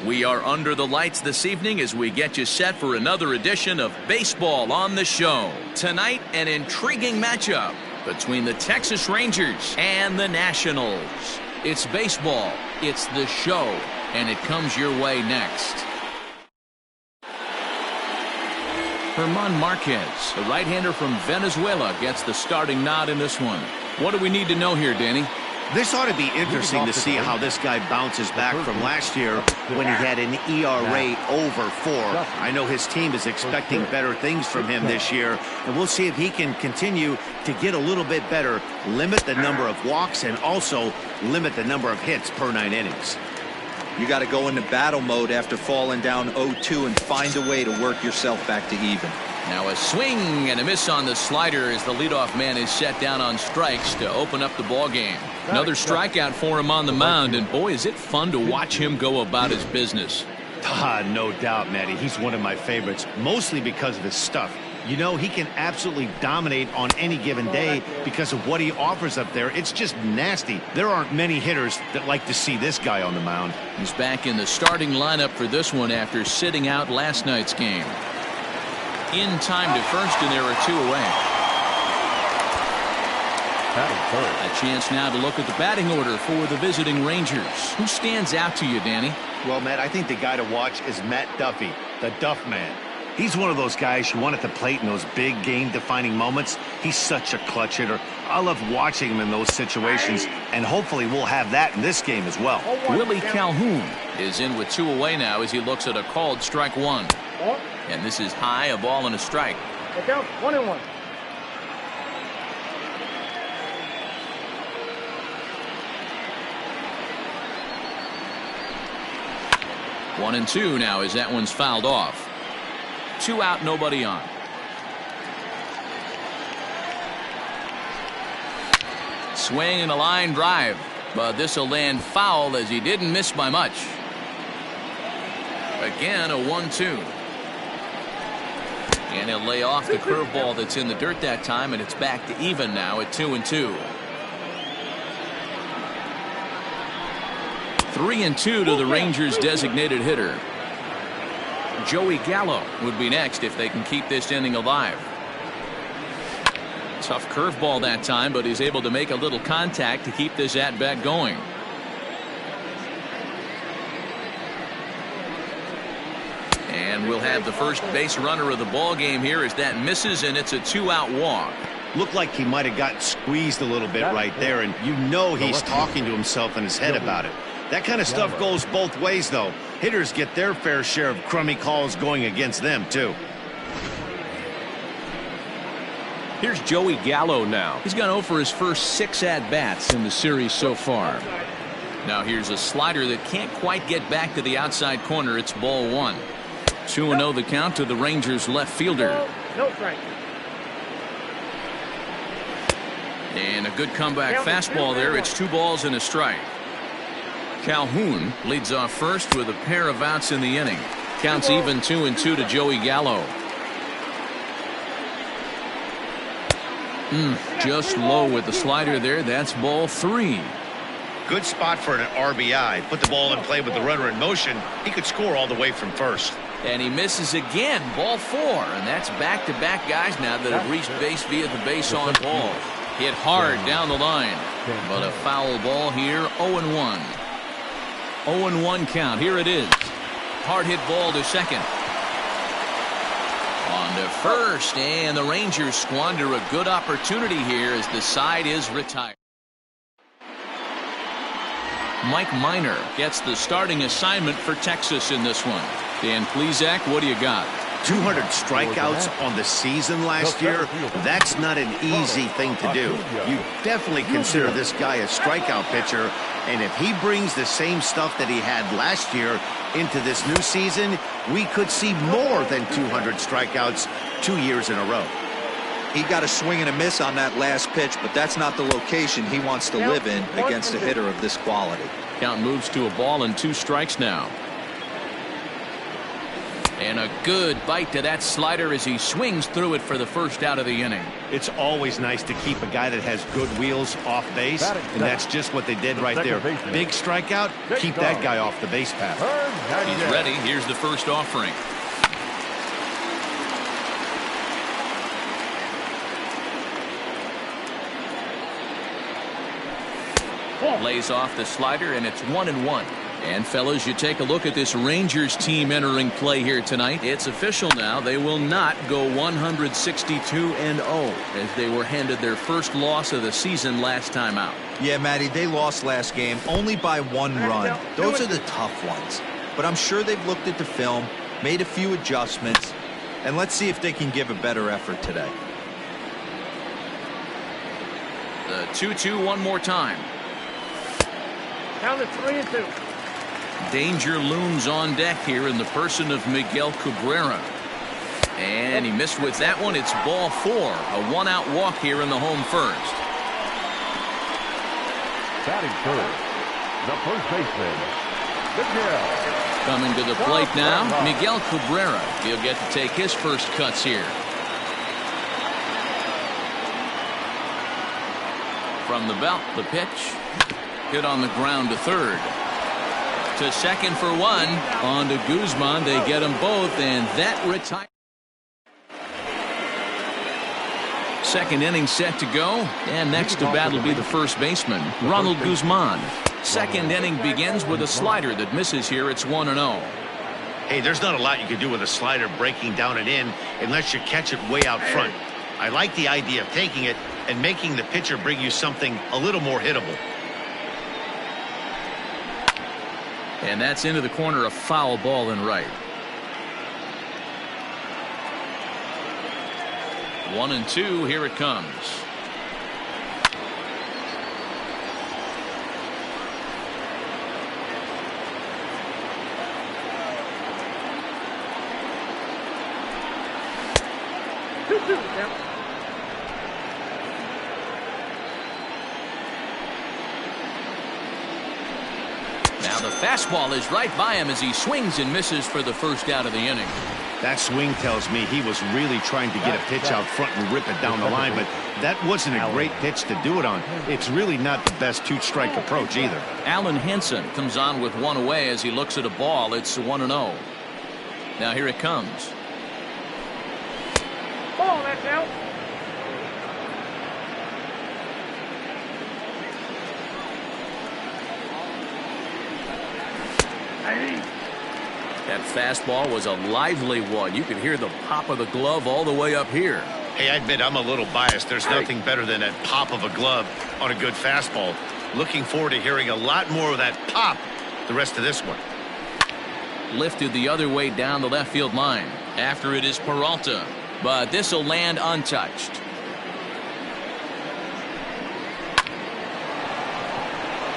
We are under the lights this evening as we get you set for another edition of Baseball on the Show. Tonight, an intriguing matchup between the Texas Rangers and the Nationals. It's baseball, it's the show, and it comes your way next. German Marquez, the right-hander from Venezuela, gets the starting nod in this one. What do we need to know here, Danny? This ought to be interesting to see how this guy bounces back from last year when he had an ERA over 4. I know his team is expecting better things from him this year, and we'll see if he can continue to get a little bit better, limit the number of walks, and also limit the number of hits per 9 innings. You got to go into battle mode after falling down 0-2 and find a way to work yourself back to even. Now a swing and a miss on the slider as the leadoff man is set down on strikes to open up the ball game. Another strikeout for him on the mound, and boy, is it fun to watch him go about his business. No doubt, Matty. He's one of my favorites, mostly because of his stuff. You know, he can absolutely dominate on any given day because of what he offers up there. It's just nasty. There aren't many hitters that like to see this guy on the mound. He's back in the starting lineup for this one after sitting out last night's game. In time to first, and there are 2 away. A chance now to look at the batting order for the visiting Rangers. Who stands out to you, Danny? Well, Matt, I think the guy to watch is Matt Duffy, the Duff Man. He's one of those guys you want at the plate in those big game-defining moments. He's such a clutch hitter. I love watching him in those situations, and hopefully we'll have that in this game as well. Willie Calhoun is in with 2 away now as he looks at a called strike 1. And this is high, a ball and a strike. 1-1. 1-2 now as that one's fouled off. 2 out, nobody on. Swing and a line drive, but this will land foul as he didn't miss by much. Again, a 1-2. And he'll lay off the curveball that's in the dirt that time, and it's back to even now at 2-2. 3-2 to the Rangers' designated hitter. Joey Gallo would be next if they can keep this inning alive. Tough curveball that time, but he's able to make a little contact to keep this at-bat going. And we'll have the first base runner of the ball game here as that misses, and it's a 2-out walk. Looked like he might have gotten squeezed a little bit right there, and you know he's talking to himself in his head about it. That kind of stuff goes both ways, though. Hitters get their fair share of crummy calls going against them, too. Here's Joey Gallo now. He's gone 0 for his first 6 at-bats in the series so far. Now here's a slider that can't quite get back to the outside corner. It's ball 1. 2-0 the count to the Rangers left fielder. No strike. And a good comeback fastball there. It's 2 balls and a strike. Calhoun leads off first with a pair of outs in the inning. Counts even 2-2 to Joey Gallo. Just low with the slider there. That's ball 3. Good spot for an RBI. Put the ball in play with the runner in motion. He could score all the way from first. And he misses again. Ball 4. And that's back-to-back guys now that have reached base via the base on ball. Hit hard down the line. But a foul ball here. 0-1. 0-1 count. Here it is. Hard hit ball to second. On to first, and the Rangers squander a good opportunity here as the side is retired. Mike Minor gets the starting assignment for Texas in this one. Dan Plesac, what do you got? 200 strikeouts on the season last year. That's not an easy thing to do. You definitely consider this guy a strikeout pitcher, and if he brings the same stuff that he had last year into this new season, we could see more than 200 strikeouts 2 years in a row. He got a swing and a miss on that last pitch, but that's not the location he wants to live in against a hitter of this quality. Count moves to a ball and 2 strikes now. And a good bite to that slider as he swings through it for the first out of the inning. It's always nice to keep a guy that has good wheels off base, and that's just what they did right there. Big strikeout, keep that guy off the base path. He's ready. Here's the first offering. Lays off the slider, and it's 1-1. And fellas, you take a look at this Rangers team entering play here tonight. It's official now. They will not go 162-0 as they were handed their first loss of the season last time out. Yeah, Matty, they lost last game only by 1 run. Those are the tough ones. But I'm sure they've looked at the film, made a few adjustments, and let's see if they can give a better effort today. The 2-2 one more time. Count it 3-2. Danger looms on deck here in the person of Miguel Cabrera. And he missed with that one. It's ball 4. A 1-out walk here in the home first. Batting first, the first baseman, Miguel. Coming to the plate now, Miguel Cabrera. He'll get to take his first cuts here. From the belt, the pitch. Hit on the ground to third. To second for 1. On to Guzman. They get them both, and that retires. Second inning set to go, and next to bat will be the first baseman, Ronald Guzman. Second inning begins with a slider that misses here. It's 1-0. Hey, there's not a lot you can do with a slider breaking down and in unless you catch it way out front. I like the idea of taking it and making the pitcher bring you something a little more hittable. And that's into the corner, a foul ball in right. 1-2, here it comes. Now the fastball is right by him as he swings and misses for the first out of the inning. That swing tells me he was really trying to get a pitch out front and rip it down the line, but that wasn't a great pitch to do it on. It's really not the best 2-strike approach either. Alan Henson comes on with 1 away as he looks at a ball. It's 1-0. Now here it comes. Ball, that's out. That fastball was a lively one. You could hear the pop of the glove all the way up here. Hey, I admit I'm a little biased. There's nothing better than that pop of a glove on a good fastball. Looking forward to hearing a lot more of that pop the rest of this one. Lifted the other way down the left field line. After it is Peralta, but this will land untouched.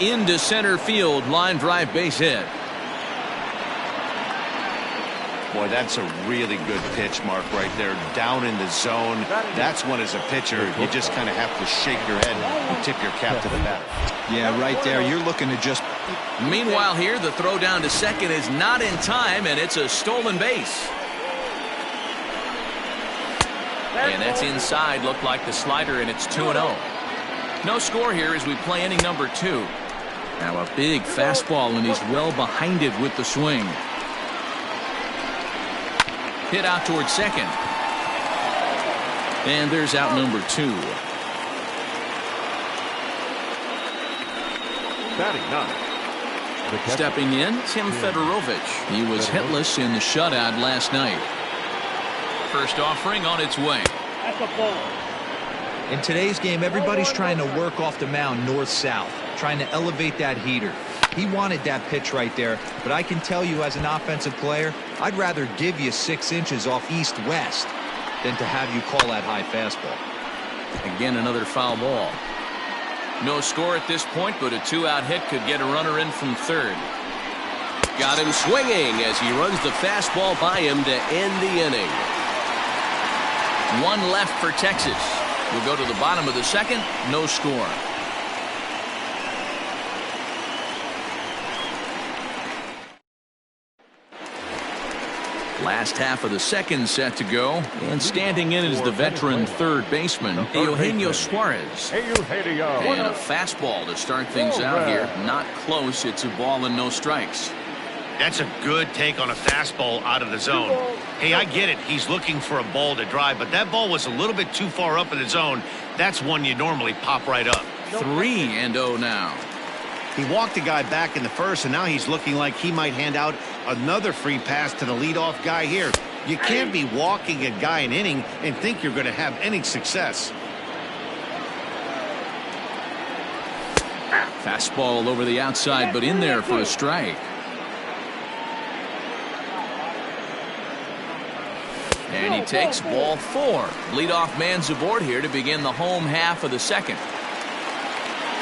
Into center field, line drive, base hit. Boy, that's a really good pitch, Mark, right there. Down in the zone. That's when, as a pitcher, you just kind of have to shake your head and tip your cap to the batter. Yeah, right there. You're looking to just... Meanwhile here, the throw down to second is not in time, and it's a stolen base. And that's inside. Looked like the slider, and it's 2-0. No score here as we play inning number 2. Now a big fastball, and he's well behind it with the swing. Hit out towards second. And there's out number 2. Batting 9. Stepping in, Tim Fedorovich. He was hitless in the shutout last night. First offering on its way. That's a ball. In today's game, everybody's trying to work off the mound north-south, trying to elevate that heater. He wanted that pitch right there, but I can tell you as an offensive player, I'd rather give you 6 inches off east-west than to have you call that high fastball. Again, another foul ball. No score at this point, but a 2-out hit could get a runner in from third. Got him swinging as he runs the fastball by him to end the inning. 1 left for Texas. We'll go to the bottom of the second. No score. Last half of the second set to go, and standing in is the veteran third baseman, Eugenio Suarez. And a fastball to start things out here. Not close. It's a ball and no strikes. That's a good take on a fastball out of the zone. Hey, I get it. He's looking for a ball to drive, but that ball was a little bit too far up in the zone. That's one you normally pop right up. 3-0 now. He walked the guy back in the first, and now he's looking like he might hand out another free pass to the leadoff guy here. You can't be walking a guy an inning and think you're going to have any success. Fastball over the outside, but in there for a strike. And he takes ball 4. Leadoff man's aboard here to begin the home half of the second.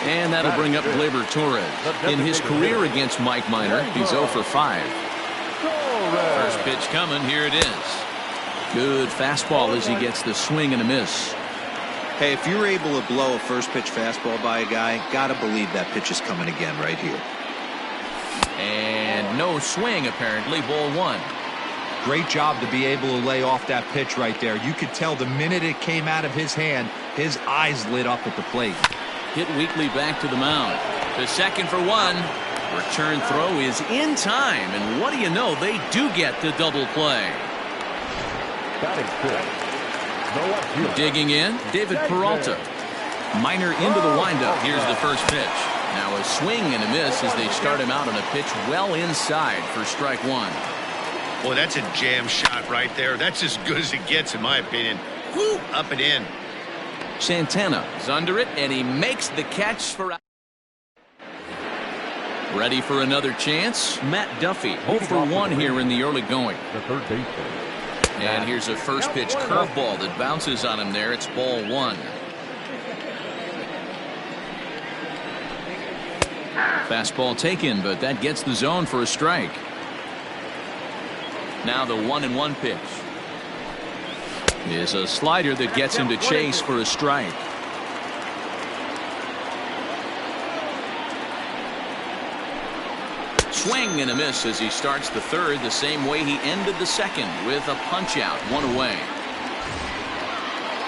And that'll bring up Gleyber Torres. In his career against Mike Minor, he's 0 for 5. First pitch coming. Here it is. Good fastball as he gets the swing and a miss. Hey, if you're able to blow a first pitch fastball by a guy, gotta believe that pitch is coming again right here. And no swing, apparently. Ball 1. Great job to be able to lay off that pitch right there. You could tell the minute it came out of his hand, his eyes lit up at the plate. Hit weakly back to the mound. To second for 1. Return throw is in time, and what do you know, they do get the double play. Digging in, David Peralta. Minor into the windup. Here's the first pitch. Now a swing and a miss as they start him out on a pitch well inside for strike 1. Boy, that's a jam shot right there. That's as good as it gets, in my opinion. Woo, up and in. Santana is under it, and he makes the catch for out. Ready for another chance. Matt Duffy 0 for 1 here in the early going. The third baseman. And here's a first pitch curveball that bounces on him there. It's ball 1. Fastball taken, but that gets the zone for a strike. Now the 1-1 pitch is a slider that gets him to chase for a strike. Swing and a miss as he starts the third the same way he ended the second with a punch out, 1 away.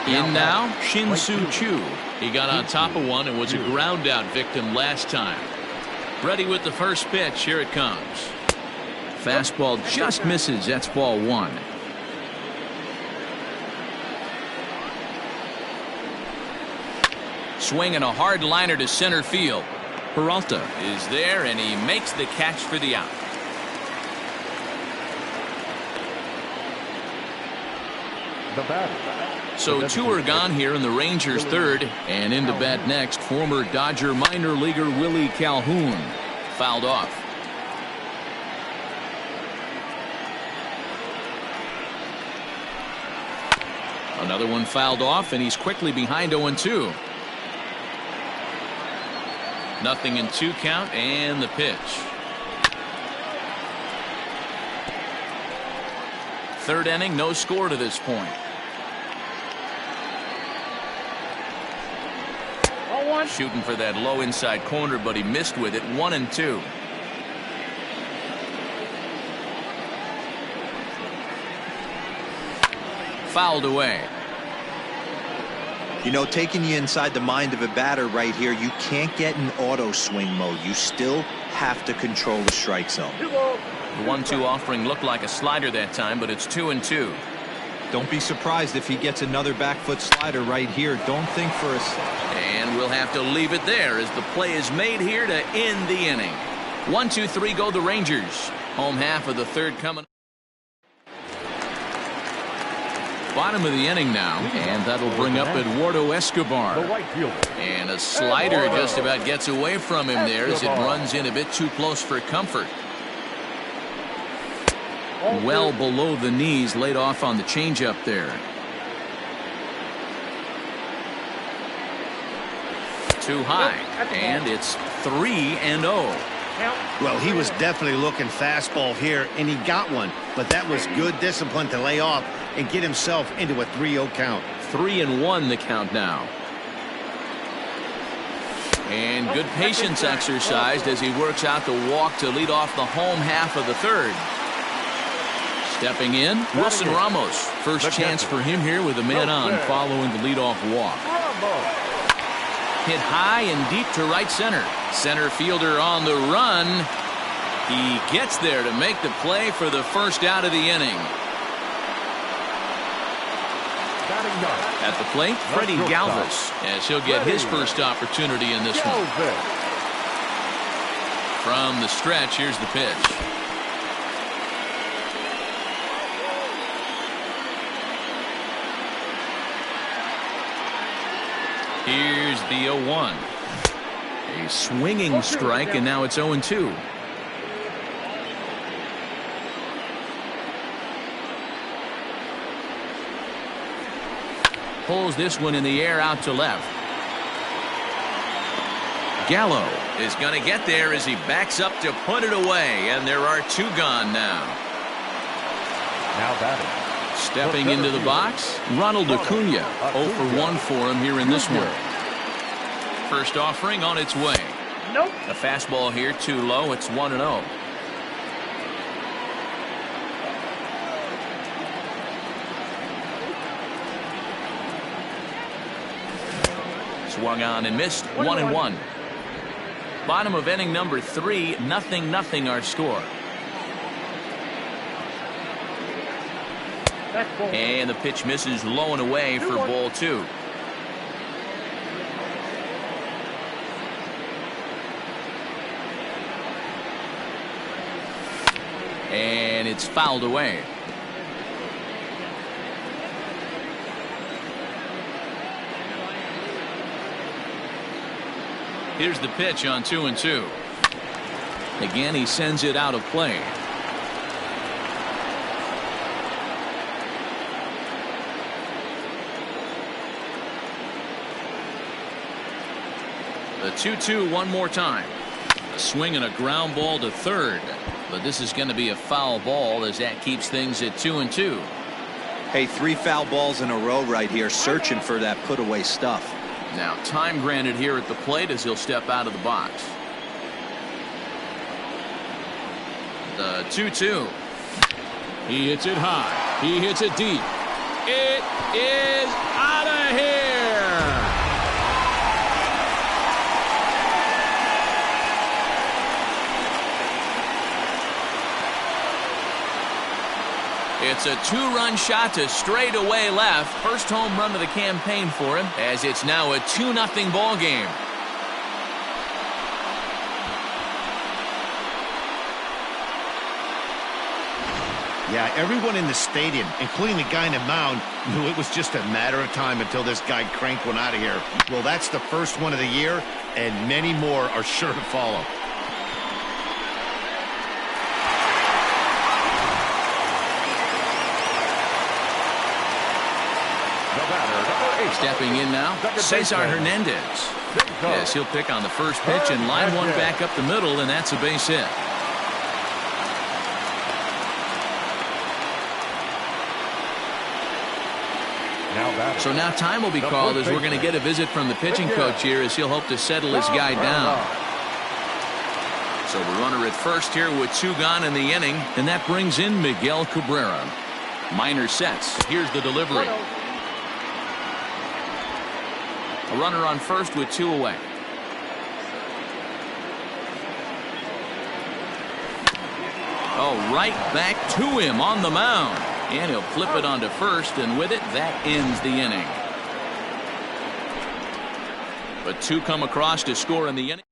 In now, Shin-Soo Choo. He got on top of one and was a ground out victim last time. Ready with the first pitch. Here it comes. Fastball just misses. That's ball 1. Swinging a hard liner to center field. Peralta is there, and he makes the catch for the out. So 2 are gone here in the Rangers' third, and into bat next, former Dodger minor leaguer Willie Calhoun. Fouled off. Another one fouled off, and he's quickly behind 0-2. Nothing in 2 count, and the pitch. Third inning, no score to this point. Shooting for that low inside corner, but he missed with it. 1-2. Fouled away. You know, taking you inside the mind of a batter right here, you can't get in auto swing mode. You still have to control the strike zone. The 1-2 offering looked like a slider that time, but it's 2-2. Don't be surprised if he gets another back foot slider right here. Don't think for a second. And we'll have to leave it there as the play is made here to end the inning. 1-2-3 go the Rangers. Home half of the third coming. Bottom of the inning now, and that'll bring up Eduardo Escobar. And a slider just about gets away from him there as it runs in a bit too close for comfort. Well below the knees, laid off on the changeup there. Too high, and it's 3-0. Well, he was definitely looking fastball here, and he got one, but that was good discipline to lay off and get himself into a 3-0 count. 3-1 the count now. And good patience exercised as he works out the walk to lead off the home half of the third. Stepping in, Wilson Ramos. First chance for him here with a man on following the leadoff walk. Hit high and deep to right center. Center fielder on the run. He gets there to make the play for the first out of the inning. At the plate, Freddie Galvis, as he'll get his first opportunity in this one. From the stretch, here's the pitch. Here's the 0-1. A swinging strike, and now it's 0-2. Pulls this one in the air out to left. Gallo is going to get there as he backs up to put it away, and there are two gone now. Now batting. Stepping into the box, Ronald Acuna. 0 for 1 for him here in this one. First offering on its way. Nope. A fastball here too low. It's 1-0. Swung on and missed. 1-1. Bottom of inning number 3. 0-0 our score. And the pitch misses low and away for ball 2. And it's fouled away. Here's the pitch on 2-2. Again, he sends it out of play. The 2-2 one more time. A swing and a ground ball to third. But this is going to be a foul ball as that keeps things at 2-2. Hey, 3 foul balls in a row right here, searching for that put away stuff. Now time granted here at the plate as he'll step out of the box. The 2-2. He hits it high. He hits it deep. It is out of here. It's a 2-run shot to straightaway left. First home run of the campaign for him, as it's now a 2-0 ball game. Yeah, everyone in the stadium, including the guy in the mound, knew it was just a matter of time until this guy cranked one out of here. Well, that's the first one of the year, and many more are sure to follow. Stepping in now, Cesar Hernandez. Yes, he'll pick on the first pitch and line one back up the middle, and that's a base hit. So now time will be called as we're going to get a visit from the pitching coach here as he'll hope to settle his guy down. So the runner at first here with 2 gone in the inning, and that brings in Miguel Cabrera. Minor sets. Here's the delivery. A runner on first with 2 away. Oh, right back to him on the mound. And he'll flip it onto first, and with it, that ends the inning. But 2 come across to score in the inning.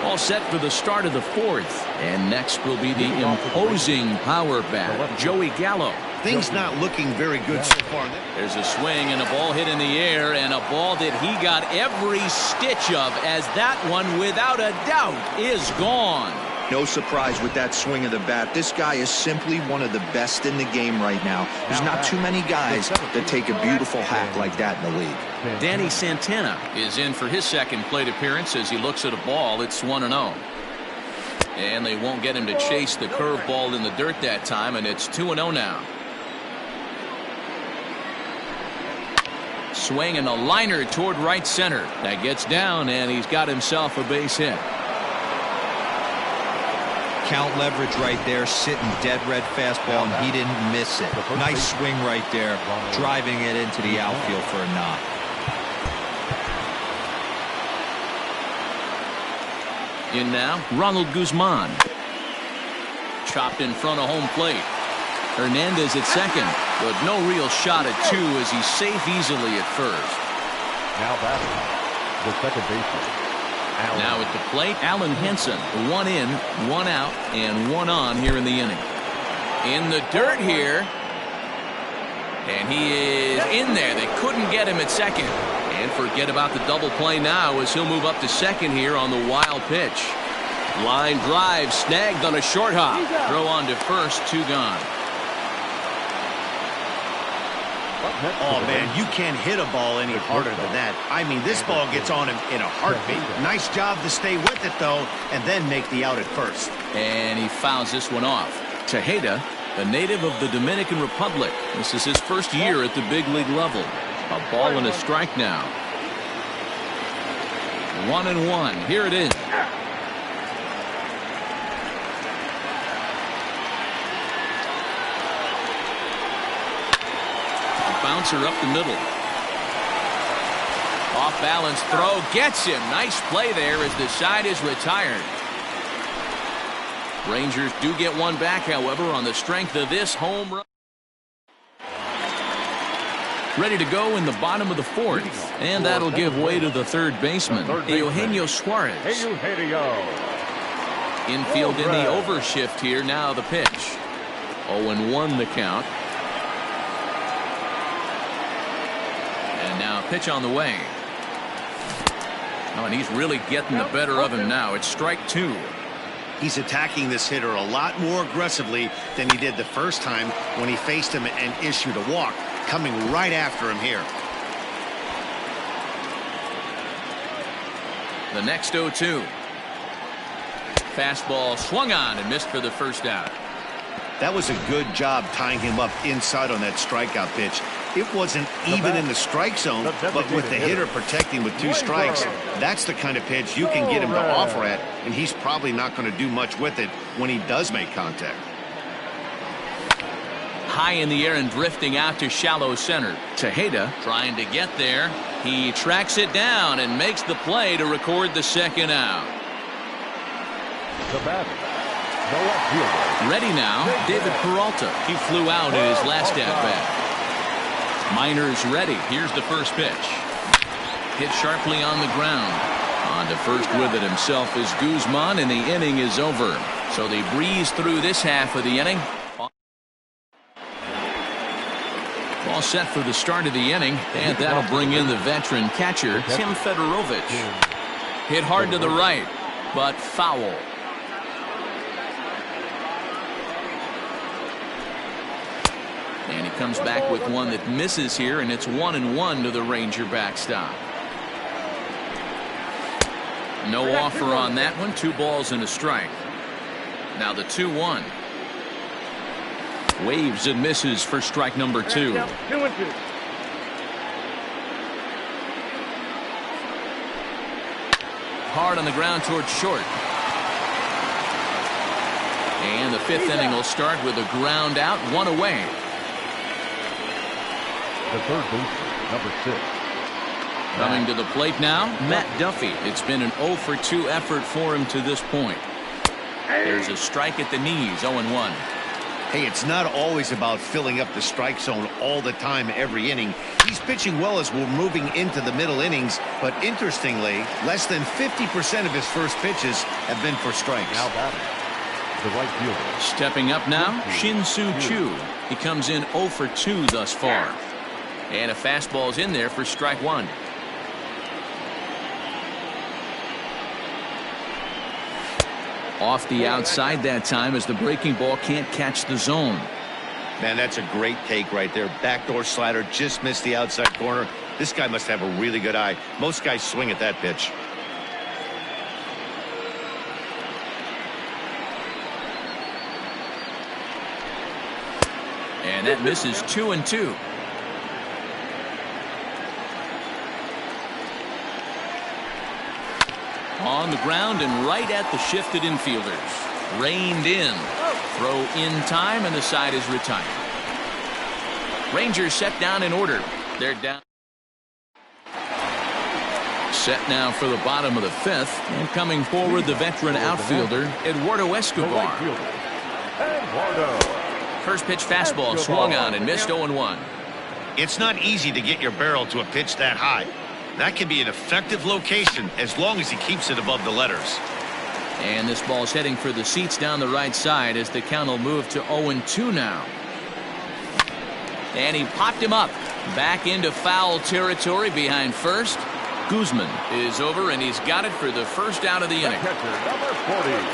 All set for the start of the 4th. And next will be the imposing power bat, Joey Gallo. Things not looking very good so far. There's a swing and a ball hit in the air, and a ball that he got every stitch of, as that one, without a doubt, is gone. No surprise with that swing of the bat. This guy is simply one of the best in the game right now. There's not too many guys that take a beautiful hack like that in the league. Danny Santana is in for his second plate appearance as he looks at a ball. It's 1-0. And they won't get him to chase the curveball in the dirt that time, and it's 2-0 now. Swing and a liner toward right center. That gets down, and he's got himself a base hit. Count leverage right there, sitting dead red fastball, and he didn't miss it. Nice swing right there, driving it into the outfield for a knock. In now, Ronald Guzman. Chopped in front of home plate. Hernandez at second, but no real shot at two as he's safe easily at first. Now batting, the second baseman. Now at the plate, Alan Henson. One in, one out, and one on here in the inning. In the dirt here. And he is in there. They couldn't get him at second. And forget about the double play now as he'll move up to second here on the wild pitch. Line drive snagged on a short hop. Throw on to first, two gone. Oh, man, you can't hit a ball any harder than that. I mean, this ball gets on him in a heartbeat. Nice job to stay with it, though, and then make the out at first. And he fouls this one off. Tejeda, a native of the Dominican Republic. This is his first year at the big league level. A ball and a strike now. 1-1. Here it is. Bouncer up the middle. Off balance throw gets him. Nice play there as the side is retired. Rangers do get one back, however, on the strength of this home run. Ready to go in the bottom of the fourth, and that'll give way to the third baseman, Eugenio Suarez. Infield in the overshift here. Now the pitch. 0-1 the count. And now pitch on the way. Oh, and he's really getting the better of him now. It's strike two. He's attacking this hitter a lot more aggressively than he did the first time when he faced him and issued a walk. Coming right after him here. The next 0-2. Fastball swung on and missed for the first out. That was a good job tying him up inside on that strikeout pitch. It wasn't even in the strike zone, but with the hitter protecting with two strikes, that's the kind of pitch you can get him to offer at, and he's probably not going to do much with it when he does make contact. High in the air and drifting out to shallow center. Tejeda trying to get there. He tracks it down and makes the play to record the second out. The batter, the left fielder. Ready now, David Peralta. He flew out in his last at-bat. Miners ready. Here's the first pitch. Hit sharply on the ground. On to first with it himself is Guzman, and the inning is over. So they breeze through this half of the inning. All set for the start of the inning, and that'll bring in the veteran catcher, Tim Fedorovich. Hit hard to the right, but foul. And he comes back with one that misses here, and it's 1-1 to the Ranger backstop. No offer on that one. 2 balls and a strike. Now the 2-1. Waves and misses for strike number 2. Hard on the ground towards short. And the 5th inning will start with a ground out, 1 away. The third baseman, number 6. Coming to the plate now, Matt Duffy. It's been an 0-for-2 effort for him to this point. There's a strike at the knees, 0-1. Hey, it's not always about filling up the strike zone all the time every inning. He's pitching well as we're moving into the middle innings, but interestingly, less than 50% of his first pitches have been for strikes. Now batting, the right fielder. Stepping up now, Shin-Soo Choo. He comes in 0-for-2 thus far. And a fastball's in there for strike 1. Off the outside that time as the breaking ball can't catch the zone. Man, that's a great take right there. Backdoor slider just missed the outside corner. This guy must have a really good eye. Most guys swing at that pitch. And that misses 2-2. On the ground and right at the shifted infielders. Reined in. Throw in time, and the side is retired. Rangers set down in order. They're down. Set now for the bottom of the fifth. And coming forward, the veteran outfielder, Eduardo Escobar. First pitch fastball swung on and missed 0-1. It's not easy to get your barrel to a pitch that high. That can be an effective location as long as he keeps it above the letters. And this ball's heading for the seats down the right side as the count will move to 0-2 now. And he popped him up. Back into foul territory behind first. Guzman is over, and he's got it for the first out of the inning.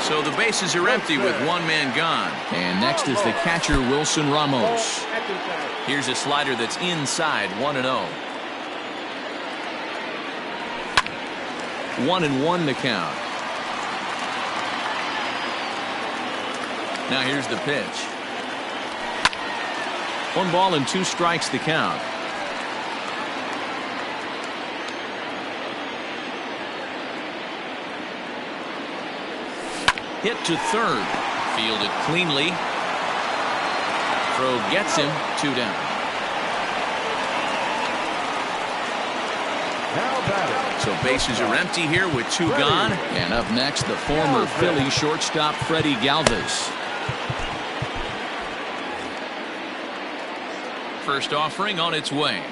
So the bases are empty with one man gone. And next is the catcher, Wilson Ramos. Here's a slider that's inside, 1-0. 1-1 to count. Now here's the pitch. 1 ball and 2 strikes the count. Hit to third. Fielded cleanly. Throw gets him. 2 down. So bases are empty here with 2 gone. And up next, the former Philly shortstop Freddie Galvis. First offering on its way.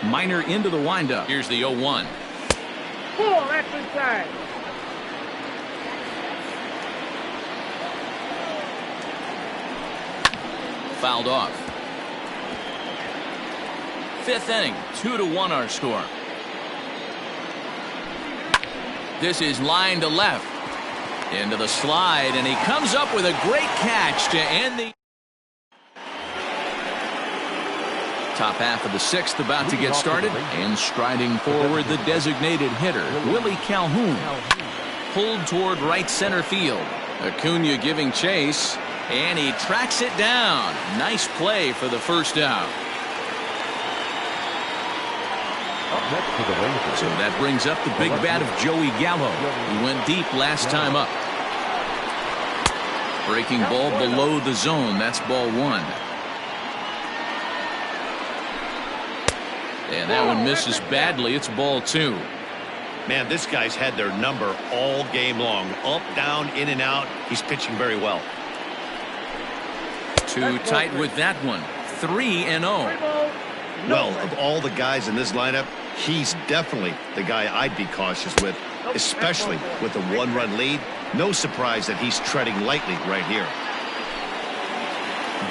Minor into the windup. Here's the 0-1. That's inside. Fouled off. 5th inning, 2-1 our score. This is line to left. Into the slide, and he comes up with a great catch to end the top half of the 6th about to get started. And striding forward, the designated hitter, Willie Calhoun. Pulled toward right center field. Acuna giving chase, and he tracks it down. Nice play for the first out. So that brings up the big bat of Joey Gallo. He went deep last time up. Breaking ball below the zone. That's ball 1. And that one misses badly. It's ball 2. Man, this guy's had their number all game long. Up, down, in and out. He's pitching very well. Too tight with that one. 3-0. Well, of all the guys in this lineup, he's definitely the guy I'd be cautious with, especially with a 1-run lead. No surprise that he's treading lightly right here.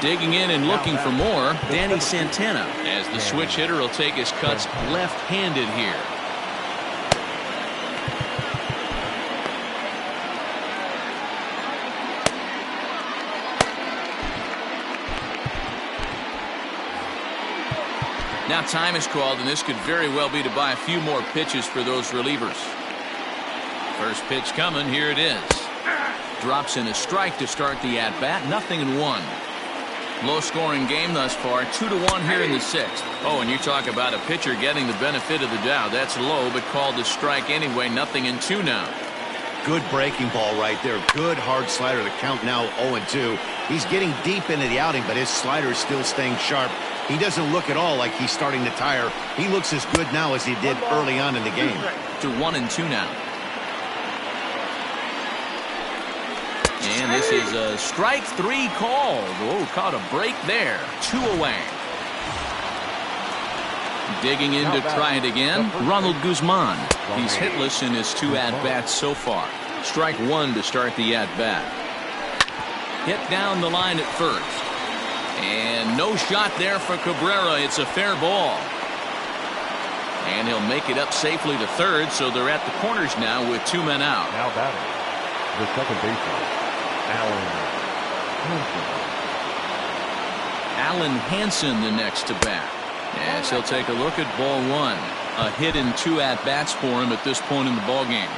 Digging in and looking for more, Danny Santana, as the switch hitter will take his cuts left-handed here. Now time is called, and this could very well be to buy a few more pitches for those relievers. First pitch coming. Here it is. Drops in a strike to start the at-bat. 0-1. Low-scoring game thus far. 2-1 here in the 6th. Oh, and you talk about a pitcher getting the benefit of the doubt. That's low, but called a strike anyway. 0-2 now. Good breaking ball right there. Good hard slider. The count now 0-2. He's getting deep into the outing, but his slider is still staying sharp. He doesn't look at all like he's starting to tire. He looks as good now as he did early on in the game. To 1-2 now. And this is a strike 3 called. Oh, caught a break there. 2 away. Digging in to try it again. Ronald Guzman. He's hitless in his 2 at-bats so far. Strike 1 to start the at-bat. Hit down the line at first. And no shot there for Cabrera. It's a fair ball. And he'll make it up safely to third, so they're at the corners now with 2 men out. Now batting, the second baseman, Alan Hansen the next to bat. As he'll take a look at ball 1. A hit in 2 at-bats for him at this point in the ballgame.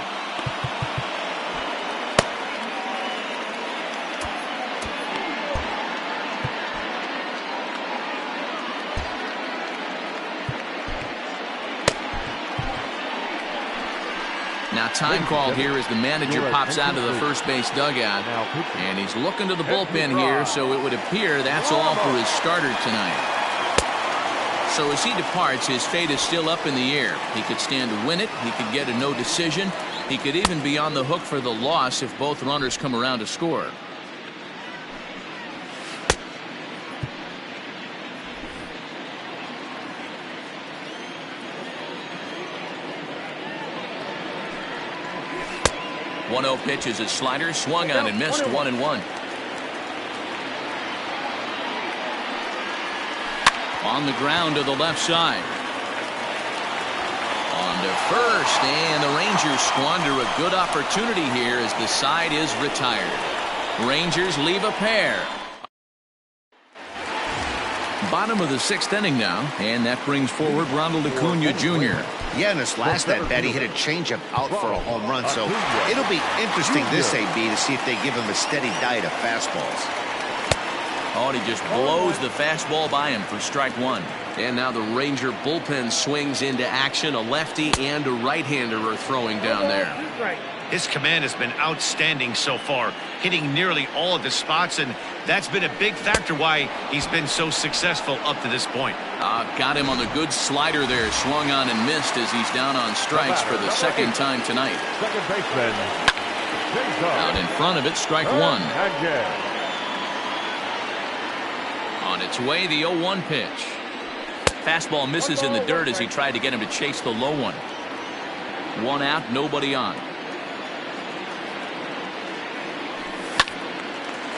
time called here as the manager pops out of the first base dugout. And he's looking to the bullpen here, so it would appear that's all for his starter tonight. So as he departs, his fate is still up in the air. He could stand to win it. He could get a no decision. He could even be on the hook for the loss if both runners come around to score. One-0 pitch is a slider, swung on and missed. 1-1. On the ground to the left side. On to first, and the Rangers squander a good opportunity here as the side is retired. Rangers leave a pair. Bottom of the 6th inning now, and that brings forward Ronald Acuna Jr. Yeah, in his last at-bat, he hit a changeup out for a home run, so it'll be interesting this AB to see if they give him a steady diet of fastballs. Oh, and he just blows the fastball by him for strike one. And now the Ranger bullpen swings into action. A lefty and a right-hander are throwing down there. His command has been outstanding so far, hitting nearly all of the spots, and that's been a big factor why he's been so successful up to this point. Got him on the good slider there, swung on and missed as he's down on strikes for the second time tonight. Second baseman. Out in front of it, strike one. On its way, the 0-1 pitch. Fastball misses in the dirt as he tried to get him to chase the low one. One out, nobody on.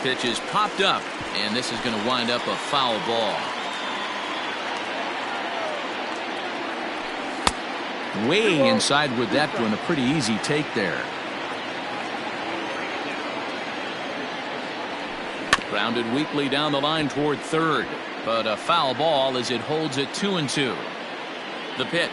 Pitch is popped up, and this is going to wind up a foul ball. Way inside with that one, a pretty easy take there. Grounded weakly down the line toward third, but a foul ball as it holds it 2-2. The pitch.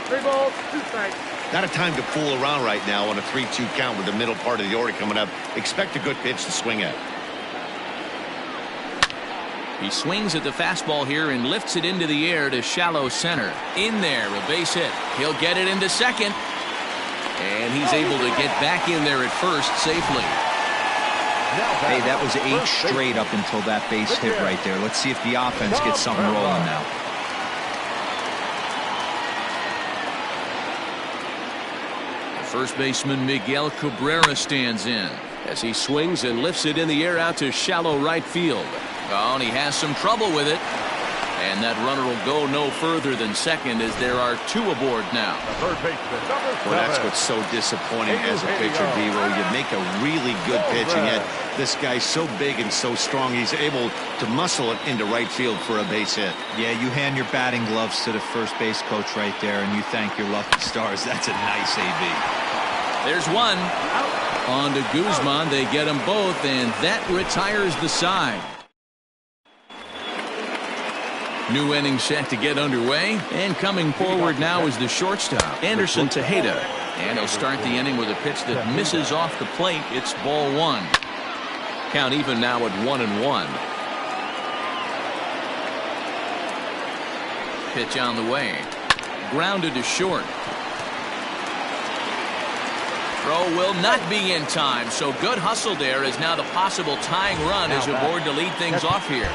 3 balls, 2 strikes. Not a time to fool around right now on a 3-2 count with the middle part of the order coming up. Expect a good pitch to swing at. He swings at the fastball here and lifts it into the air to shallow center. In there, a base hit. He'll get it into second. And he's able to get back in there at first safely. Hey, that was 8 straight up until that base hit right there. Let's see if the offense gets something rolling now. First baseman Miguel Cabrera stands in as he swings and lifts it in the air out to shallow right field. Oh, and he has some trouble with it. And that runner will go no further than second as there are 2 aboard now. Third baseman. Well, that's what's so disappointing as a pitcher, D-Row. You make a really good pitch, and yet this guy's so big and so strong, he's able to muscle it into right field for a base hit. Yeah, you hand your batting gloves to the first base coach right there, and you thank your lucky stars. That's a nice AB. There's one. On to Guzman. They get them both, and that retires the side. New inning set to get underway, and coming forward now is the shortstop, Anderson Tejeda. And he'll start the inning with a pitch that misses off the plate. It's ball 1. Count even now at 1-1. Pitch on the way. Grounded to short. Throw will not be in time, so good hustle there as now the possible tying run is aboard to lead things off here.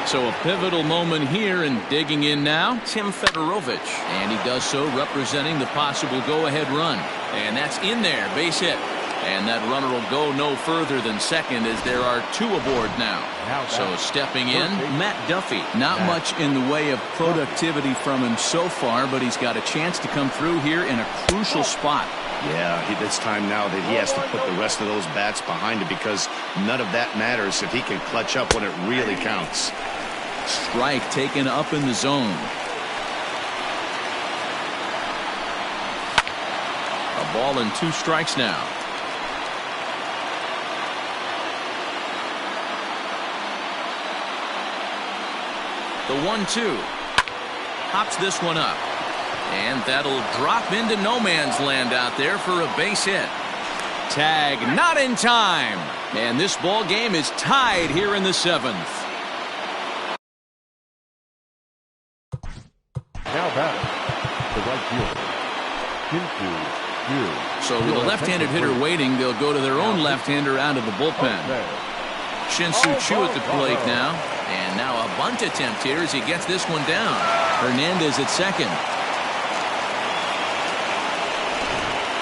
So a pivotal moment here, and digging in now, Tim Fedorovich. And he does so representing the possible go-ahead run. And that's in there, base hit. And that runner will go no further than second as there are 2 aboard now. So stepping in, Matt Duffy. Not much in the way of productivity from him so far, but he's got a chance to come through here in a crucial spot. Yeah, it's time now that he has to put the rest of those bats behind him because none of that matters if he can clutch up when it really counts. Strike taken up in the zone. A ball and 2 strikes now. The 1-2. Hops this one up. And that'll drop into no man's land out there for a base hit. Tag not in time. And this ball game is tied here in the 7th. batting, the right fielder, So with a left-handed hitter waiting, they'll go to their own left-hander out of the bullpen. Shin-Soo Choo at the plate now. And now a bunt attempt here as he gets this one down. Hernandez at second.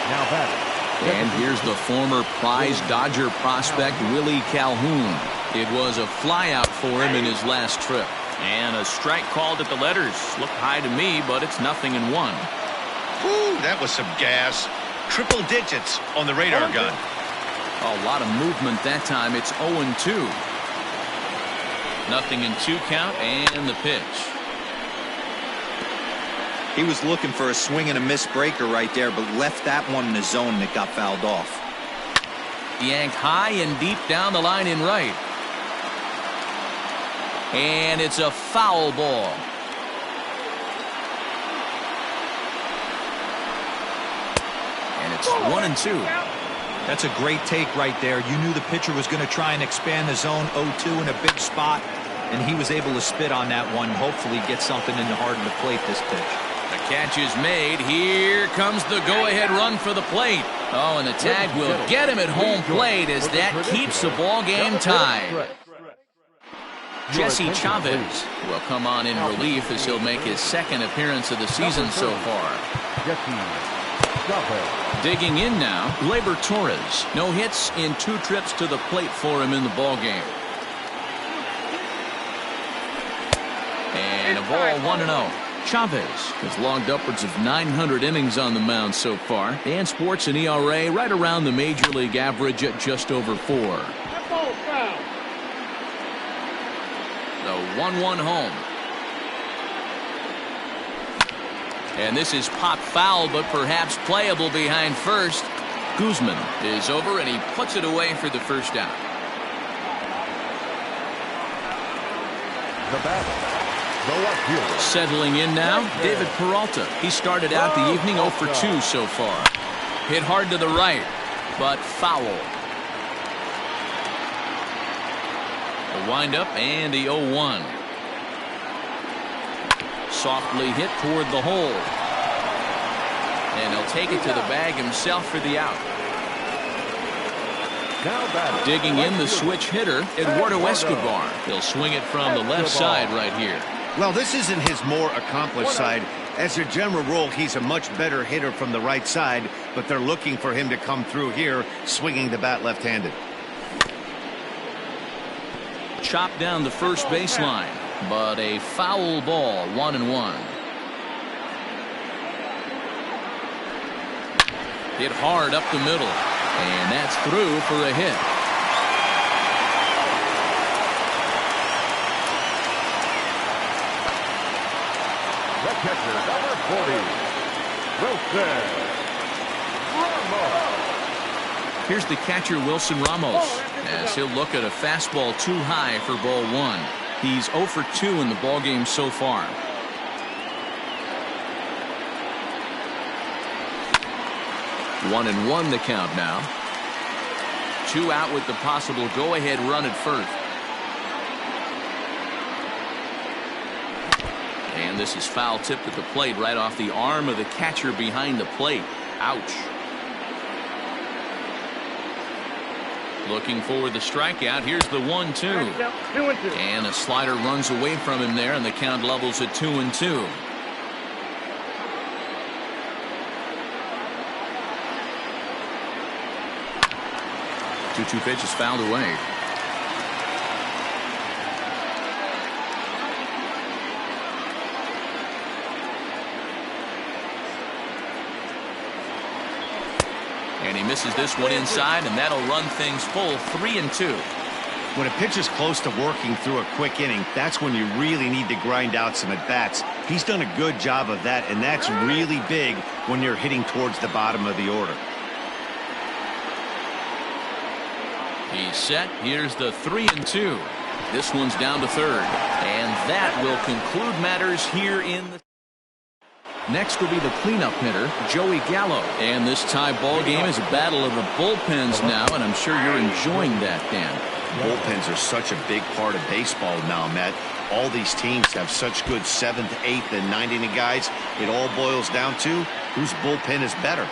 Now batting. And here's the former prize Dodger prospect Willie Calhoun. It was a flyout for him in his last trip. And a strike called at the letters. Looked high to me, but it's 0-1. Whew, that was some gas. Triple digits on the radar gun. A lot of movement that time. It's 0-2. 0-2 count and the pitch. He was looking for a swing and a miss breaker right there, but left that one in the zone and it got fouled off. Yanked high and deep down the line in right. And it's a foul ball. And it's 1-2. That's a great take right there. You knew the pitcher was going to try and expand the zone 0-2 in a big spot, and he was able to spit on that one. Hopefully get something in the heart of the plate this pitch. The catch is made. Here comes the go-ahead run for the plate. Oh, and the tag will get him at home plate as that keeps the ball game tied. Jesse Chavez will come on in relief as he'll make his second appearance of the season so far. Digging in now, Gleyber Torres. No hits in 2 trips to the plate for him in the ball game. And a ball 1-0. Chavez has logged upwards of 900 innings on the mound so far and sports an ERA right around the major league average at just over 4. The 1-1 home. And this is popped foul, but perhaps playable behind first. Guzman is over and he puts it away for the first out. The batter, the left fielder. Settling in now, David Peralta. He started out the evening 0 for 2 so far. Hit hard to the right, but foul. The windup and the 0-1. Softly hit toward the hole. And he'll take it to the bag himself for the out. Digging in the switch hitter, Eduardo Escobar. He'll swing it from the left side right here. Well, this isn't his more accomplished side. As a general rule, he's a much better hitter from the right side, but they're looking for him to come through here, swinging the bat left-handed. Chopped down the first baseline, but a foul ball, 1-1. Hit hard up the middle, and that's through for a hit. The catcher, number 40, Wilson Ramos. Here's the catcher, Wilson Ramos, as he'll look at a fastball too high for ball 1. He's 0 for 2 in the ballgame so far. One and 1 the count now. 2 out with the possible go-ahead run at first. And this is foul tipped at the plate right off the arm of the catcher behind the plate. Ouch. Looking for the strikeout. Here's the 1-2. And a slider runs away from him there, and the count levels at 2-2. Two pitches fouled away. And he misses this one inside, and that'll run things full 3-2. When a pitcher's close to working through a quick inning, that's when you really need to grind out some at-bats. He's done a good job of that, and that's really big when you're hitting towards the bottom of the order. He's set. Here's the 3-2. This one's down to third. And that will conclude matters here in the... Next will be the cleanup hitter, Joey Gallo. And this tie ball game is a battle of the bullpens now, and I'm sure you're enjoying that, Dan. Bullpens are such a big part of baseball now, Matt. All these teams have such good 7th, 8th, and 9th inning guys. It all boils down to whose bullpen is better.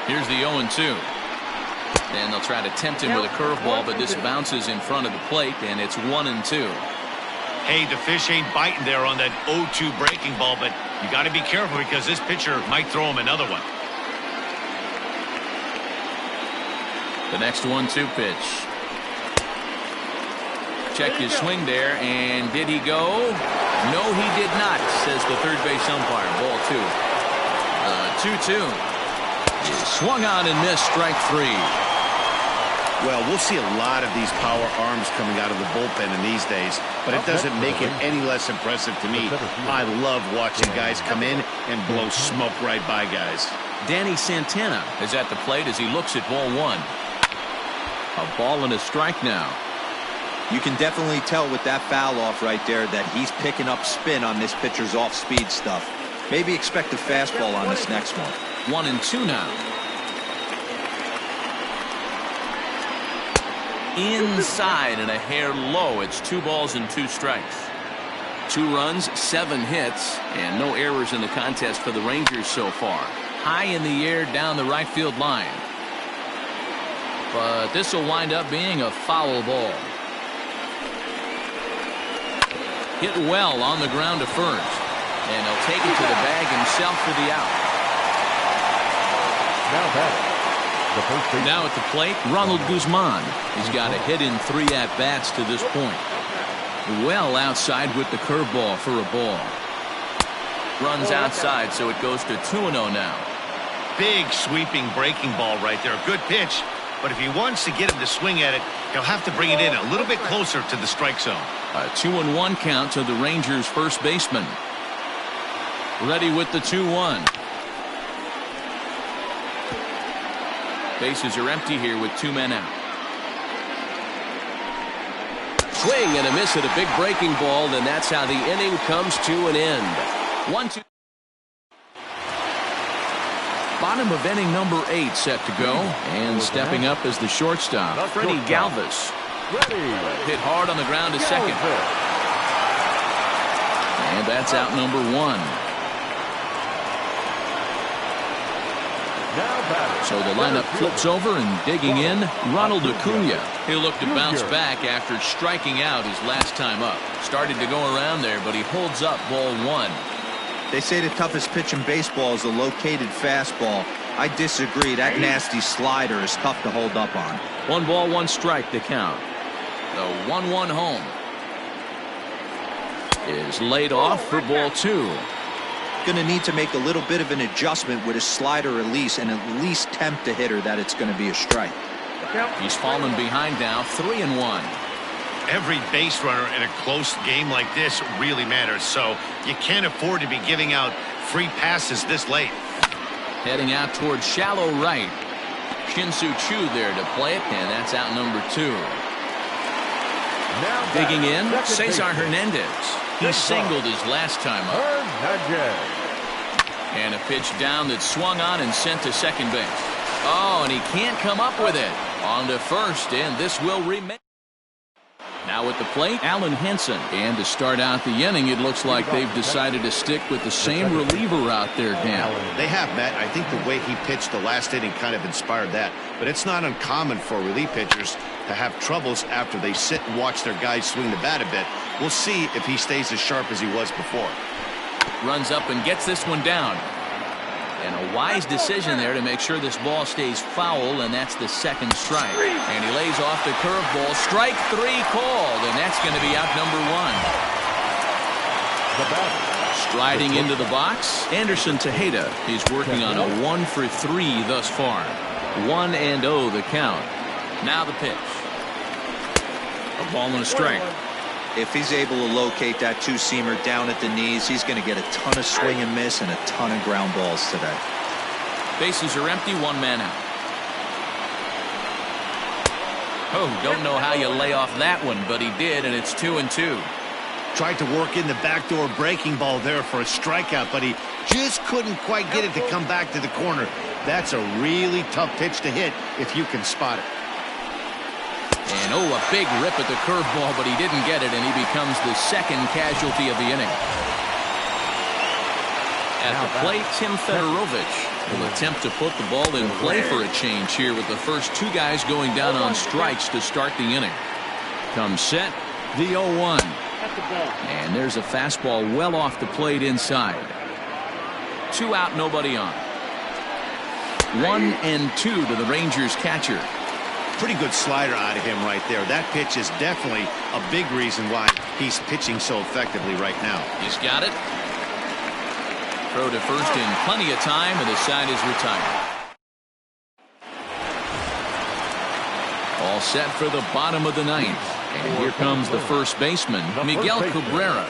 Here's the 0-2. And they'll try to tempt him with a curveball, but this bounces in front of the plate, and it's 1-2. Hey, the fish ain't biting there on that 0-2 breaking ball, but you got to be careful because this pitcher might throw him another one. The next 1-2 pitch. Check his swing there, and did he go? No, he did not, says the third base umpire. Ball 2. 2-2. Swung on and missed, strike 3. Well, we'll see a lot of these power arms coming out of the bullpen in these days, but it doesn't make it any less impressive to me. I love watching guys come in and blow smoke right by guys. Danny Santana is at the plate as he looks at ball 1. A ball and a strike now. You can definitely tell with that foul off right there that he's picking up spin on this pitcher's off-speed stuff. Maybe expect a fastball on this next one. 1-2 now. Inside and a hair low. It's 2 balls and 2 strikes. 2 runs, 7 hits, and no errors in the contest for the Rangers so far. High in the air down the right field line. But this will wind up being a foul ball. Hit well on the ground to first. And he'll take it to the bag himself for the out. Now at the plate, Ronald Guzman. He's got a hit in 3 at-bats to this point. Well outside with the curveball for a ball. Runs outside, so it goes to 2-0 now. Big sweeping breaking ball right there. A good pitch, but if he wants to get him to swing at it, he'll have to bring it in a little bit closer to the strike zone. A 2-1 count to the Rangers' first baseman. Ready with the 2-1. Bases are empty here with 2 men out. Swing and a miss at a big breaking ball, and that's how the inning comes to an end. 1-2. Bottom of inning number 8 set to go, and stepping up as the shortstop, Freddie Galvis. Hit hard on the ground to second. And that's out number 1. So the lineup flips over, and digging in, Ronald Acuna. He'll look to bounce back after striking out his last time up. Started to go around there, but he holds up ball 1. They say the toughest pitch in baseball is a located fastball. I disagree. That nasty slider is tough to hold up on. 1 ball, 1 strike to count. The 1-1 home is laid off for ball 2. Going to need to make a little bit of an adjustment with his slider release and at least tempt the hitter that it's going to be a strike. He's fallen behind now, 3-1. Every base runner in a close game like this really matters, so you can't afford to be giving out free passes this late. Heading out towards shallow right. Shin-Soo Choo there to play it, and that's out number 2. Digging in, Cesar Hernandez. He singled his last time up. And a pitch down that swung on and sent to second base. Oh, and he can't come up with it. On to first, and this will remain. Now at the plate, Alan Henson. And to start out the inning, it looks like they've decided to stick with the same reliever out there, Dan. They have, Matt. I think the way he pitched the last inning kind of inspired that. But it's not uncommon for relief pitchers to have troubles after they sit and watch their guys swing the bat a bit. We'll see if he stays as sharp as he was before. Runs up and gets this one down. And a wise decision there to make sure this ball stays foul, and that's the second strike. And he lays off the curveball. Strike 3 called, and that's going to be out number 1. Striding into the box, Anderson Tejeda is working on a 1 for 3 thus far. 1-0 the count. Now the pitch. A ball and a strike. If he's able to locate that 2-seamer down at the knees, he's going to get a ton of swing and miss and a ton of ground balls today. Bases are empty, 1 man out. Oh, don't know how you lay off that one, but he did, and it's 2-2. Tried to work in the backdoor breaking ball there for a strikeout, but he just couldn't quite get it to come back to the corner. That's a really tough pitch to hit if you can spot it. And oh, a big rip at the curveball, but he didn't get it, and he becomes the second casualty of the inning. At the plate, Tim Fedorovich will attempt to put the ball in play for a change here with the first two guys going down on strikes to start the inning. Comes set, the 0-1. And there's a fastball well off the plate inside. 2 out, nobody on. 1-2 to the Rangers catcher. Pretty good slider out of him right there. That pitch is definitely a big reason why he's pitching so effectively right now. He's got it. Throw to first in plenty of time, and the side is retired. All set for the bottom of the ninth. And here comes the first baseman, Miguel Cabrera.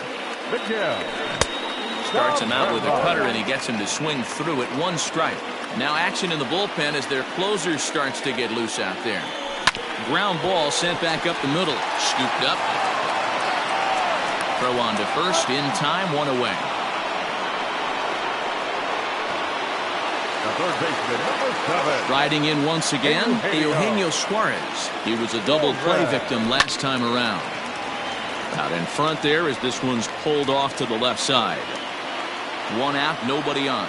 Starts him out with a cutter, and he gets him to swing through at 1 strike. Now action in the bullpen as their closer starts to get loose out there. Ground ball sent back up the middle. Scooped up. Throw on to first in time, 1 away. Riding in once again, Eugenio Suarez. He was a double play victim last time around. Out in front there as this one's pulled off to the left side. 1 out, nobody on.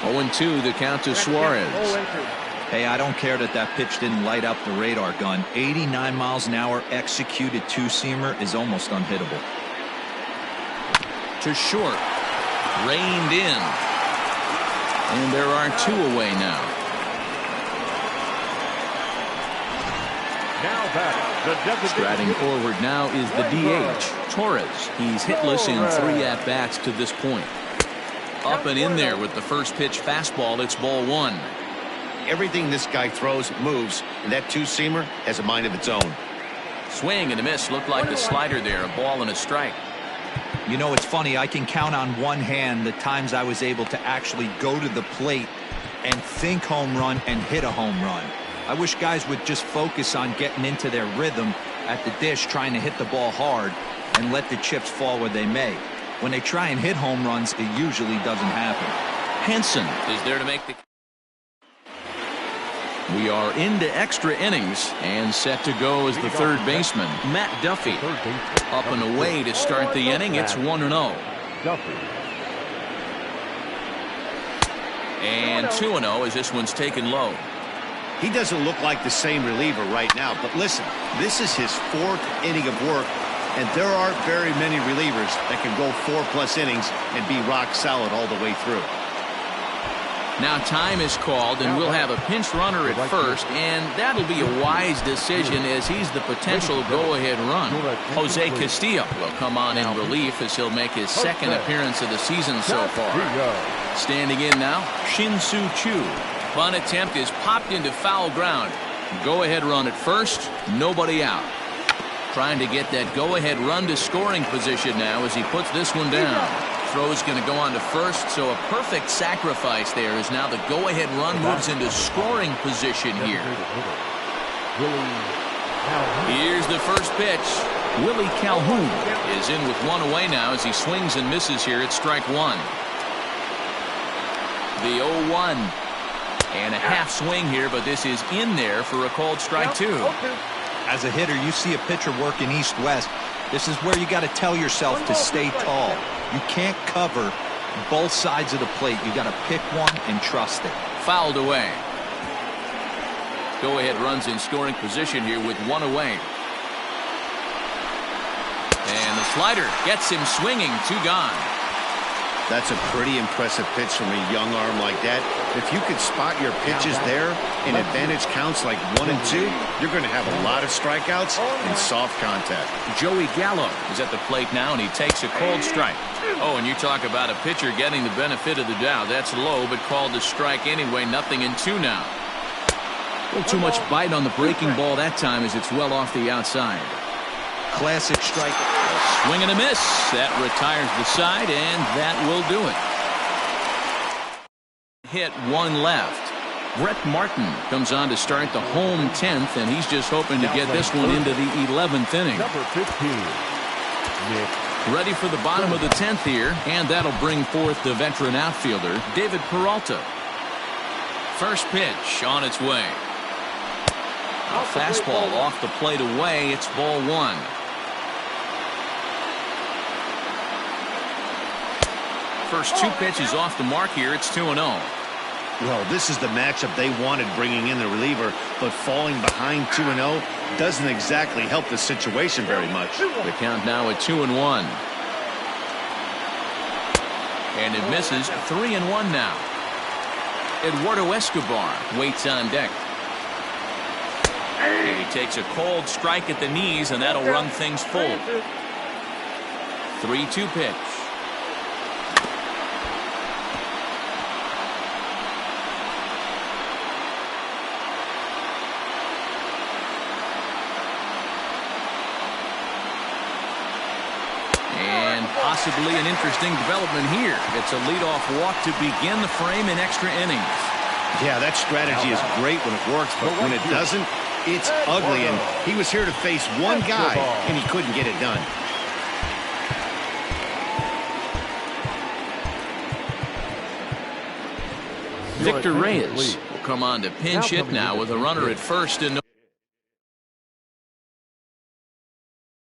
0-2 the count to Suarez. Hey, I don't care that pitch didn't light up the radar gun. 89 miles an hour executed two-seamer is almost unhittable. To short. Reined in. And there are 2 away now. Striding forward now is the DH, Torres. He's hitless in 3 at-bats to this point. Up and in there with the first pitch fastball. It's ball 1. Everything this guy throws moves, and that two-seamer has a mind of its own. Swing and a miss. Looked like the slider there. A ball and a strike. You know, it's funny. I can count on one hand the times I was able to actually go to the plate and think home run and hit a home run. I wish guys would just focus on getting into their rhythm at the dish, trying to hit the ball hard and let the chips fall where they may. When they try and hit home runs, it usually doesn't happen. Henson is there to make the... We are into extra innings, and set to go as the third baseman, Matt Duffy. Up and away to start the inning. It's 1-0. And 2-0 as this one's taken low. He doesn't look like the same reliever right now, but listen, this is his 4th inning of work, and there aren't very many relievers that can go 4+ innings and be rock solid all the way through. Now time is called, and we'll have a pinch runner at first, and that'll be a wise decision as he's the potential go-ahead run. Jose Castillo will come on in relief as he'll make his 2nd appearance of the season so far. Standing in now, Shin-Soo Choo. Bunt attempt is popped into foul ground. Go-ahead run at first, nobody out. Trying to get that go-ahead run to scoring position now as he puts this one down. Throw's going to go on to first, so a perfect sacrifice there as now the go-ahead run moves into scoring position here. Here's the first pitch. Willie Calhoun is in with 1 away now as he swings and misses here at strike 1. The 0-1. And a half swing here, but this is in there for a called strike 2. As a hitter, you see a pitcher working east-west. This is where you got to tell yourself to stay tall. You can't cover both sides of the plate. You got to pick one and trust it. Fouled away. Go-ahead runs in scoring position here with 1 away. And the slider gets him swinging. 2 gone. That's a pretty impressive pitch from a young arm like that. If you could spot your pitches there in advantage counts like 1 and 2, you're going to have a lot of strikeouts and soft contact. Joey Gallo is at the plate now, and he takes a cold strike. Oh, and you talk about a pitcher getting the benefit of the doubt. That's low, but called a strike anyway. 0-2 now. A little too much bite on the breaking ball that time as it's well off the outside. Classic strike. Swing and a miss. That retires the side, and that will do it. Hit 1 left. Brett Martin comes on to start the home 10th, and he's just hoping to get this one into the 11th inning. Number 15. Ready for the bottom of the 10th here, and that'll bring forth the veteran outfielder, David Peralta. First pitch on its way. A fastball off the plate away. It's ball one. First two pitches off the mark here. It's 2-0. Well, this is the matchup they wanted, bringing in the reliever, but falling behind 2-0 doesn't exactly help the situation very much. The count now at 2-1. And it misses. 3-1 now. Eduardo Escobar waits on deck. And he takes a cold strike at the knees, and that'll run things full. 3-2 pitch. And possibly an interesting development here. It's a leadoff walk to begin the frame in extra innings. Yeah, that strategy is great when it works, but when it doesn't, it's ugly. And he was here to face one guy, and he couldn't get it done. Victor Reyes will come on to pinch hit now with a runner at first and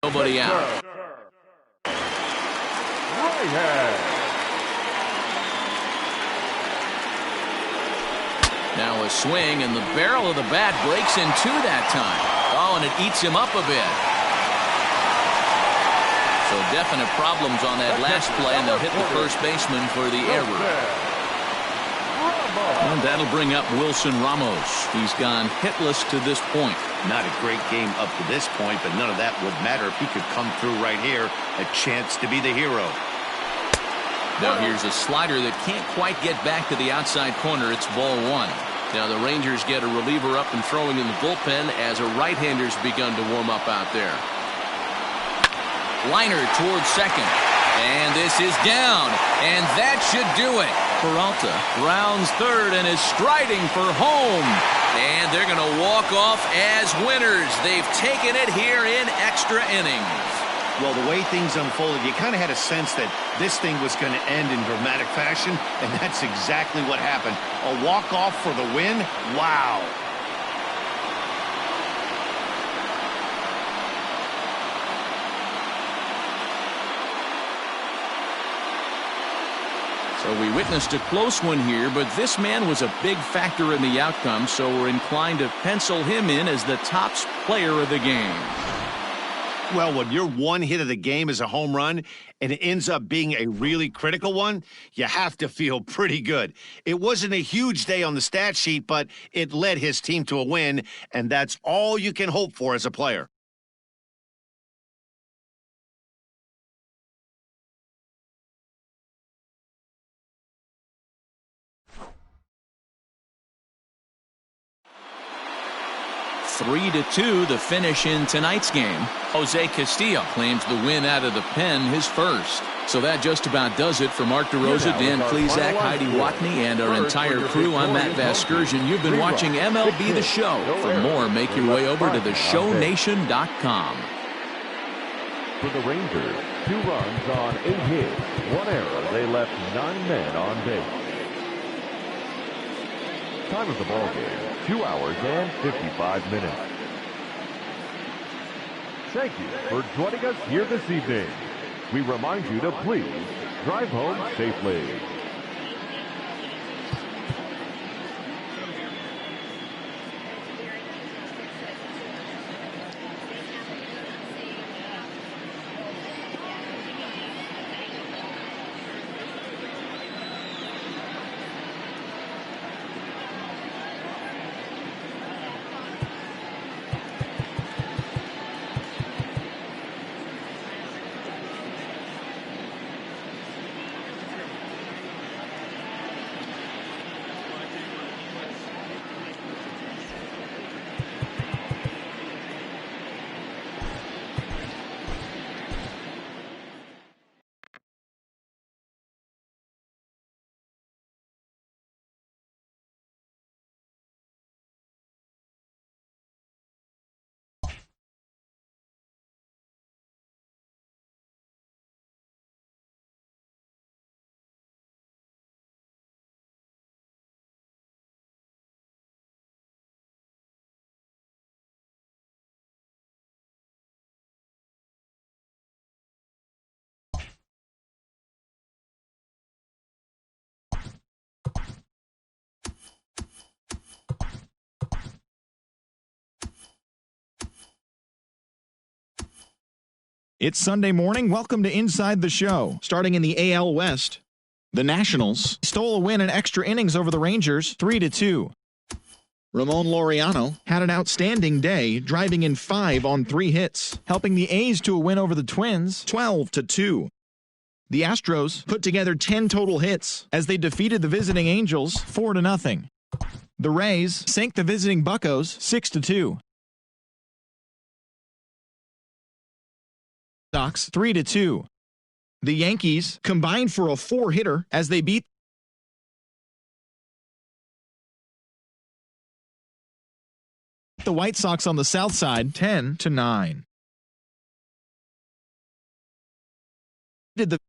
nobody out. Now a swing, and the barrel of the bat breaks in two that time. Oh, and it eats him up a bit. So definite problems on that last play, and they'll hit the first baseman for the error. And that'll bring up Wilson Ramos. He's gone hitless to this point. Not a great game up to this point, but none of that would matter if he could come through right here. A chance to be the hero. Now here's a slider that can't quite get back to the outside corner. It's ball one. Now the Rangers get a reliever up and throwing in the bullpen as a right-hander's begun to warm up out there. Liner towards second. And this is down. And that should do it. Peralta rounds third and is striding for home. And they're going to walk off as winners. They've taken it here in extra innings. Well, the way things unfolded, you kind of had a sense that this thing was going to end in dramatic fashion, and that's exactly what happened. A walk-off for the win? Wow. So we witnessed a close one here, but this man was a big factor in the outcome, so we're inclined to pencil him in as the top player of the game. Well, when your one hit of the game is a home run and it ends up being a really critical one, you have to feel pretty good. It wasn't a huge day on the stat sheet, but it led his team to a win, and that's all you can hope for as a player. Three to 2, the finish in tonight's game. Jose Castillo claims the win out of the pen, his first. So that just about does it for Mark DeRosa, Dan Klezak, Heidi Watney, and our entire crew. I'm Matt Vasgersian. You've been watching MLB The Show. For more, make your way over to theshownation.com. For the Rangers, 2 runs on 8 hits, 1 error. They left 9 men on base. Time of the ball game, 2 hours and 55 minutes. Thank you for joining us here this evening. We remind you to please drive home safely. It's Sunday morning. Welcome to Inside the Show. Starting in the AL West, the Nationals stole a win in extra innings over the Rangers, 3-2. Ramon Laureano had an outstanding day, driving in 5 on 3 hits, helping the A's to a win over the Twins, 12-2. The Astros put together 10 total hits as they defeated the visiting Angels 4-0. The Rays sank the visiting Buccos 6-2. Sox 3-2. The Yankees combined for a 4-hitter as they beat the White Sox on the south side 10-9. Did the